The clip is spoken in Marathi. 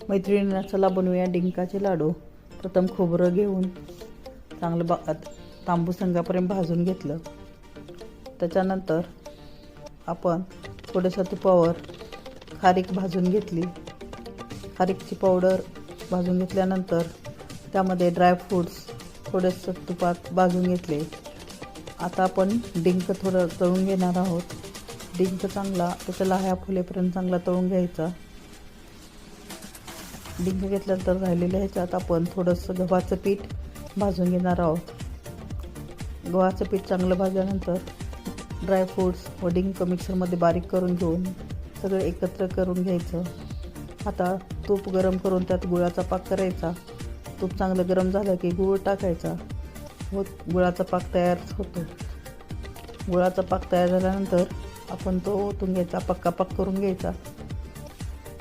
मैत्रिणींना चला बनवूया डिंकाचे लाडू. प्रथम खोबरं घेऊन चांगलं तांबूस रंगापर्यंत भाजून घेतलं. त्याच्यानंतर आपण थोडंसं तुपावर खारीक भाजून घेतली. खारीकची पावडर भाजून घेतल्यानंतर त्यामध्ये ड्रायफ्रूट्स थोडंसं तुपात भाजून घेतले. आता आपण डिंक थोडं तळून घेणार आहोत. डिंक चांगला त्याच्या लाह्या फुलेपर्यंत चांगला तळून घ्यायचा. डिंक घेतल्यानंतर राहिलेल्या ह्याच्यात आपण थोडंसं गव्हाचं पीठ भाजून घेणार आहोत. गव्हाचं पीठ चांगलं भाजल्यानंतर ड्रायफ्रूट्स व डिंक मिक्सरमध्ये बारीक करून घेऊन सगळं एकत्र करून घ्यायचं. आता तूप गरम करून त्यात गुळाचा पाक करायचा. तूप चांगलं गरम झालं की गूळ टाकायचा व गुळाचा पाक तयार होतो. गुळाचा पाक तयार झाल्यानंतर आपण तो ओतून घ्यायचा, पक्का पाक करून घ्यायचा.